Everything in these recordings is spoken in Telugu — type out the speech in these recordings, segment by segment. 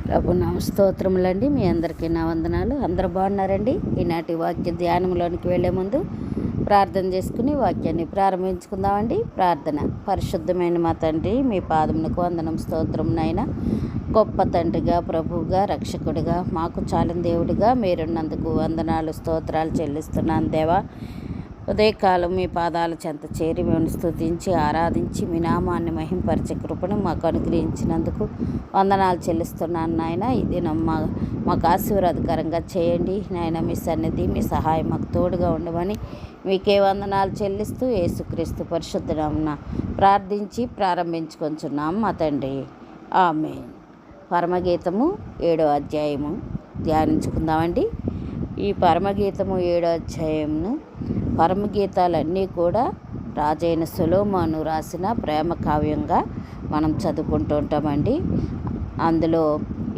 ప్రభు స్తోత్రములండి. మీ అందరికీ నా వందనాలు. అందరూ బాగున్నారండి. ఈనాటి వాక్య ధ్యానంలోనికి వెళ్లే ముందు ప్రార్థన చేసుకుని వాక్యాన్ని ప్రారంభించుకుందామండి. ప్రార్థన. పరిశుద్ధమైన మా తండ్రి, మీ పాదమునకు వందనం, స్తోత్రం నాయన. గొప్ప తండ్రిగా, ప్రభువుగా, రక్షకుడిగా, మాకు చాలిన దేవుడిగా మీరున్నందుకు వందనాలు, స్తోత్రాలు చెల్లిస్తున్నాను దేవా. ఉదయకాలం మీ పాదాల చెంత చేరి మేము స్తుతించి ఆరాధించి మీ నామాన్ని మహింపరిచే కృపను మాకు అనుగ్రహించినందుకు వందనాలు చెల్లిస్తున్నాను నాయన. ఇది మాకు ఆశీర్వాదకరంగా చేయండి నాయన. మీ సన్నిధి, మీ సహాయం మాకు తోడుగా ఉండమని మీకే వందనాలు చెల్లిస్తూ యేసుక్రీస్తు పరిశుద్ధ నామమున ప్రార్థించి ప్రారంభించుకొంచున్నాం మా తండ్రి. ఆమేన్. పరమగీతము 7వ అధ్యాయము ధ్యానించుకుందామండి. ఈ పరమగీతము 7వ అధ్యాయమును పరమగీతాలన్నీ కూడా రాజైన సొలొమోను రాసిన ప్రేమ కావ్యంగా మనం చదువుకుంటూ ఉంటామండి. అందులో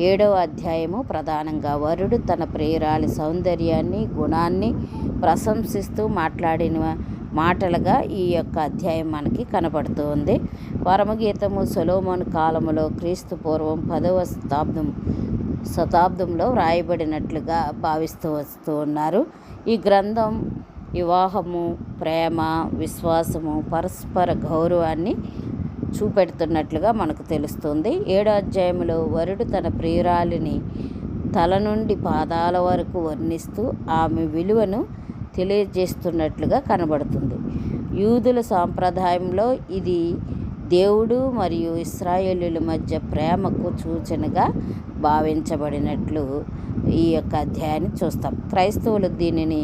7వ అధ్యాయము ప్రధానంగా వరుడు తన ప్రియురాలి సౌందర్యాన్ని, గుణాన్ని ప్రశంసిస్తూ మాట్లాడిన మాటలుగా ఈ యొక్క అధ్యాయం మనకి కనపడుతూ ఉంది. పరమగీతము సొలొమోను కాలములో క్రీస్తు పూర్వం 10వ శతాబ్దంలో వ్రాయబడినట్లుగా భావిస్తూ వస్తూ ఉన్నారు. ఈ గ్రంథం వివాహము, ప్రేమ, విశ్వాసము, పరస్పర గౌరవాన్ని చూపెడుతున్నట్లుగా మనకు తెలుస్తుంది. 7వ అధ్యాయంలో వరుడు తన ప్రియురాలిని తల నుండి పాదాల వరకు వర్ణిస్తూ ఆమె విలువను తెలియజేస్తున్నట్లుగా కనబడుతుంది. యూదుల సాంప్రదాయంలో ఇది దేవుడు మరియు ఇశ్రాయేలీయుల మధ్య ప్రేమకు సూచనగా భావించబడినట్లు ఈ యొక్క అధ్యాయాన్ని చూస్తాం. క్రైస్తవులు దీనిని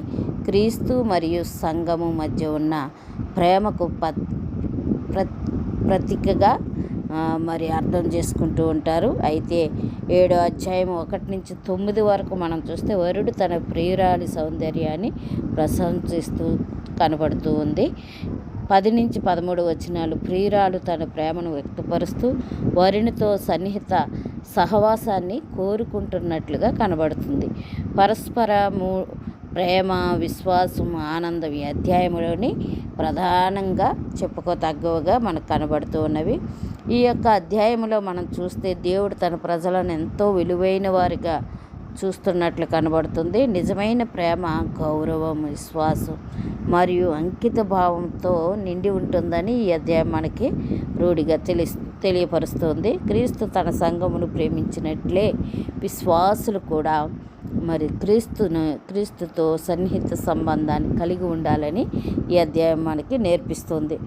క్రీస్తు మరియు సంఘము మధ్య ఉన్న ప్రేమకు ప్రతీకగా మరి అర్థం చేసుకుంటూ ఉంటారు. అయితే 7వ అధ్యాయం 1 నుంచి 9 వరకు మనం చూస్తే వరుడు తన ప్రియురాలి సౌందర్యాన్ని ప్రశంసిస్తూ కనబడుతూ ఉంది. 10 నుంచి 13 వచనాలు ప్రియురాలు తన ప్రేమను వ్యక్తపరుస్తూ వరునితో సన్నిహిత సహవాసాన్ని కోరుకుంటున్నట్లుగా కనబడుతుంది. పరస్పర ప్రేమ, విశ్వాసం, ఆనందం ఈ అధ్యాయంలోని ప్రధానంగా చెప్పుకోతగ్గవగా మనకు కనబడుతూ ఉన్నవి. ఈ యొక్క అధ్యాయంలో మనం చూస్తే దేవుడు తన ప్రజలను ఎంతో విలువైన వారిగా చూస్తున్నట్లు కనబడుతుంది. నిజమైన ప్రేమ గౌరవం, విశ్వాసం మరియు అంకిత భావంతో నిండి ఉంటుందని ఈ అధ్యాయం మనకి రూఢిగా తెలియపరుస్తుంది. క్రీస్తు తన సంఘమును ప్రేమించినట్లే విశ్వాసులు కూడా మరి క్రీస్తుతో సన్నిహిత సంబంధాన్ని కలిగి ఉండాలని ఈ అధ్యాయం మనకి నేర్పిస్తుంది.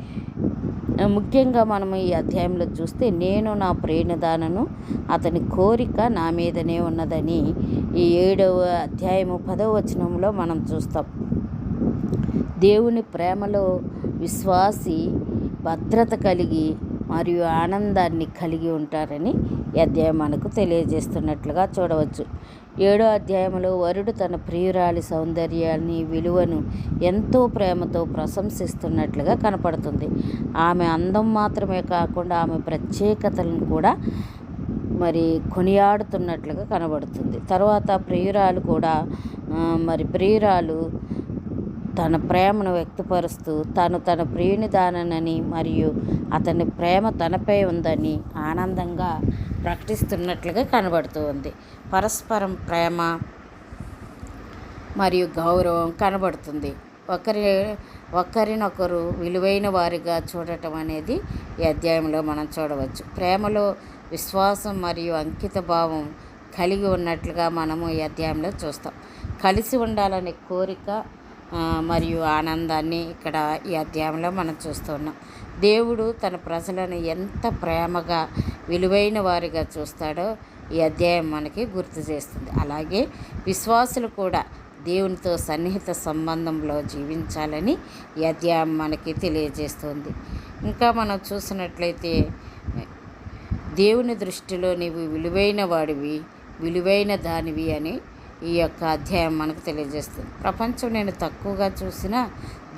ముఖ్యంగా మనం ఈ అధ్యాయంలో చూస్తే నేను నా ప్రేణదానను అతని కోరిక నా మీదనే ఉన్నదని ఈ 7వ అధ్యాయము 10వ వచనంలో మనం చూస్తాం. దేవుని ప్రేమలో విశ్వాసి భద్రత కలిగి మరియు ఆనందాన్ని కలిగి ఉంటారని ఈ అధ్యాయం మనకు తెలియజేస్తున్నట్లుగా చూడవచ్చు. 7వ అధ్యాయంలో వరుడు తన ప్రియురాలి సౌందర్యాన్ని, విలువను ఎంతో ప్రేమతో ప్రశంసిస్తున్నట్లుగా కనపడుతుంది. ఆమె అందం మాత్రమే కాకుండా ఆమె ప్రత్యేకతలను కూడా మరి కొనియాడుతున్నట్లుగా కనబడుతుంది. తర్వాత ప్రియురాలు తన ప్రేమను వ్యక్తపరుస్తూ తన ప్రియుని దానని మరియు అతని ప్రేమ తనపై ఉందని ఆనందంగా ప్రకటిస్తున్నట్లుగా కనబడుతూ ఉంది. పరస్పరం ప్రేమ మరియు గౌరవం కనబడుతుంది. ఒకరినొకరు విలువైన వారిగా చూడటం అనేది ఈ అధ్యాయంలో మనం చూడవచ్చు. ప్రేమలో విశ్వాసం మరియు అంకిత భావం కలిగి ఉన్నట్లుగా మనము ఈ అధ్యాయంలో చూస్తాం. కలిసి ఉండాలనే కోరిక మరియు ఆనందాన్ని ఇక్కడ ఈ అధ్యాయంలో మనం చూస్తున్నాం. దేవుడు తన ప్రజలను ఎంత ప్రేమగా, విలువైన వారిగా చూస్తాడో ఈ అధ్యాయం మనకి గుర్తు చేస్తుంది. అలాగే విశ్వాసులు కూడా దేవునితో సన్నిహిత సంబంధంలో జీవించాలని ఈ అధ్యాయం మనకి తెలియజేస్తుంది. ఇంకా మనం చూసినట్లయితే దేవుని దృష్టిలో నీవు విలువైన వాడివి, విలువైన దానివి అని ఈ యొక్క అధ్యాయం మనకు తెలియజేస్తుంది. ప్రపంచం నేను తక్కువగా చూసినా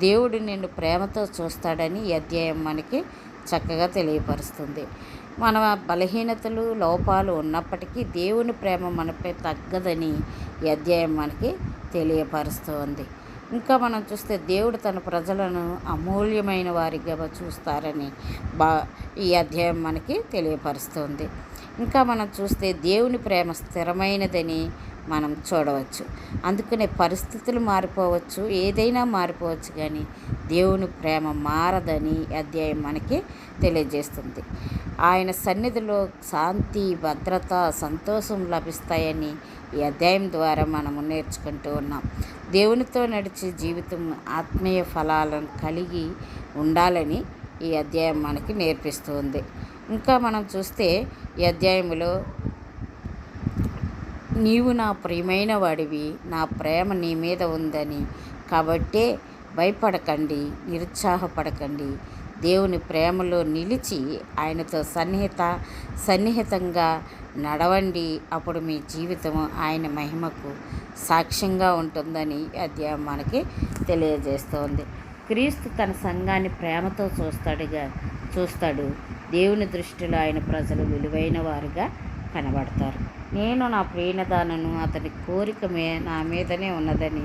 దేవుడు నిన్ను ప్రేమతో చూస్తాడని ఈ అధ్యాయం మనకి చక్కగా తెలియపరుస్తుంది. మన బలహీనతలు, లోపాలు ఉన్నప్పటికీ దేవుని ప్రేమ మనపై తగ్గదని ఈ అధ్యాయం మనకి తెలియపరుస్తుంది. ఇంకా మనం చూస్తే దేవుడు తన ప్రజలను అమూల్యమైన వారిగా చూస్తారని ఈ అధ్యాయం మనకి తెలియపరుస్తుంది. ఇంకా మనం చూస్తే దేవుని ప్రేమ స్థిరమైనదని మనం చూడవచ్చు. అందుకనే పరిస్థితులు మారిపోవచ్చు, ఏదైనా మారిపోవచ్చు, కానీ దేవుని ప్రేమ మారదని అధ్యాయం మనకి తెలియజేస్తుంది. ఆయన సన్నిధిలో శాంతి, భద్రత, సంతోషం లభిస్తాయని ఈ అధ్యాయం ద్వారా మనము నేర్చుకుంటూ ఉన్నాం. దేవునితో నడిచే జీవితం ఆత్మీయ ఫలాలను కలిగి ఉండాలని ఈ అధ్యాయం మనకి నేర్పిస్తుంది. ఇంకా మనం చూస్తే ఈ అధ్యాయంలో నీవు నా ప్రియమైన వాడివి, నా ప్రేమ నీ మీద ఉందని, కాబట్టే భయపడకండి, నిరుత్సాహపడకండి, దేవుని ప్రేమలో నిలిచి ఆయనతో సన్నిహితంగా నడవండి. అప్పుడు మీ జీవితము ఆయన మహిమకు సాక్ష్యంగా ఉంటుందని అధ్యాయం మనకి తెలియజేస్తోంది. క్రీస్తు తన సంఘాన్ని ప్రేమతో చూస్తాడు. దేవుని దృష్టిలో ఆయన ప్రజలు విలువైన వారుగా కనబడతారు. నేను నా ప్రియనదానను, అతని కోరిక నా మీదనే ఉన్నదని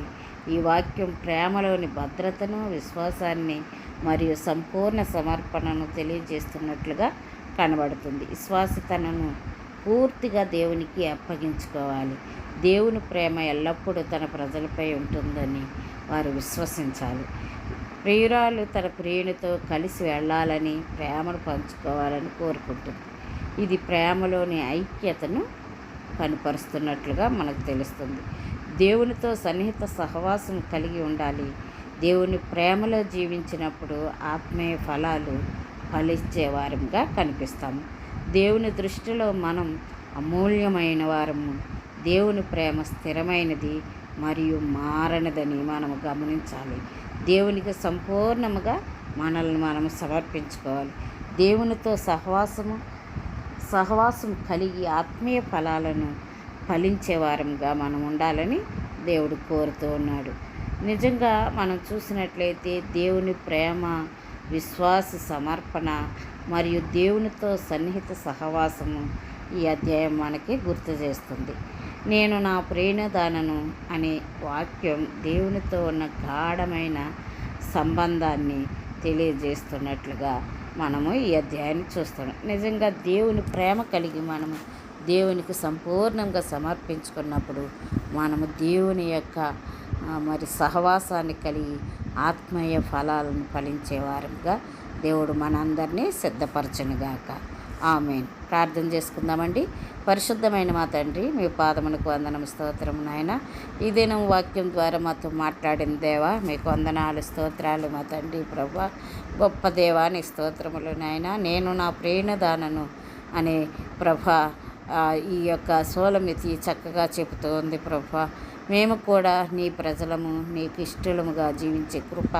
ఈ వాక్యం ప్రేమలోని భద్రతను, విశ్వాసాన్ని మరియు సంపూర్ణ సమర్పణను తెలియజేస్తున్నట్లుగా కనబడుతుంది. విశ్వాసితనను పూర్తిగా దేవునికి అప్పగించుకోవాలి. దేవుని ప్రేమ ఎల్లప్పుడూ తన ప్రజలపై ఉంటుందని వారు విశ్వసించాలి. ప్రియురాలు తన ప్రియునితో కలిసి వెళ్ళాలని, ప్రేమను పంచుకోవాలని కోరుకుంటుంది. ఇది ప్రేమలోని ఐక్యతను కనుపరుస్తున్నట్లుగా మనకు తెలుస్తుంది. దేవునితో సన్నిహిత సహవాసం కలిగి ఉండాలి. దేవుని ప్రేమలో జీవించినప్పుడు ఆత్మీయ ఫలాలు ఫలించే వారంగా కనిపిస్తాము. దేవుని దృష్టిలో మనం అమూల్యమైన వారము. దేవుని ప్రేమ స్థిరమైనది మరియు మారనిదని మనము గమనించాలి. దేవునికి సంపూర్ణముగా మనల్ని మనము సమర్పించుకోవాలి. దేవునితో సహవాసం కలిగి ఆత్మీయ ఫలాలను ఫలించే వారంగా మనం ఉండాలని దేవుడు కోరుతూ ఉన్నాడు. నిజంగా మనం చూసినట్లయితే దేవుని ప్రేమ, విశ్వాస సమర్పణ మరియు దేవునితో సన్నిహిత సహవాసము ఈ అధ్యాయం మనకి గుర్తు చేస్తుంది. నేను నా ప్రియనదానను అనే వాక్యం దేవునితో ఉన్న గాఢమైన సంబంధాన్ని తెలియజేస్తున్నట్లుగా మనము ఈ అధ్యాయాన్ని చూస్తున్నాం. నిజంగా దేవుని ప్రేమ కలిగి మనము దేవునికి సంపూర్ణంగా సమర్పించుకున్నప్పుడు మనము దేవుని యొక్క సహవాసాన్ని కలిగి ఆత్మీయ ఫలాలను ఫలించే వారంగా దేవుడు మనందరినీ సిద్ధపరచునుగాక. ఆమేన్. ప్రార్థన చేసుకుందామండి. పరిశుద్ధమైన మా తండ్రి, మీ పాదమునకు వందనము, స్తోత్రము నాయన. ఈ దినం వాక్యం ద్వారా మాతో మాట్లాడిన దేవా, మీకు వందనాలు, స్తోత్రాలు మా తండ్రి. ప్రభువా, గొప్ప దేవాని స్తోత్రములు నాయన. నేను నా ప్రియనదానను అనే ప్రభా ఈ యొక్క సోలమితి చక్కగా చెబుతూ ఉంది. ప్రభా, మేము కూడా నీ ప్రజలము, నీకు ఇష్టలముగా జీవించే కృప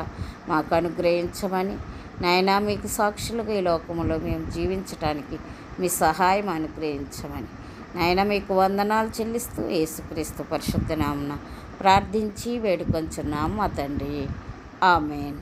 మాకు అనుగ్రహించమని నాయనా, మీకు సాక్షులుగా ఈ లోకములో మేము జీవించటానికి మీ సహాయం అనుగ్రహించమని నాయనా మీకు వందనాలు చెల్లిస్తూ యేసుక్రీస్తు పరిశుద్ధ నామమున ప్రార్థించి వేడుకొంచున్నాము మా తండ్రి. ఆమేన్.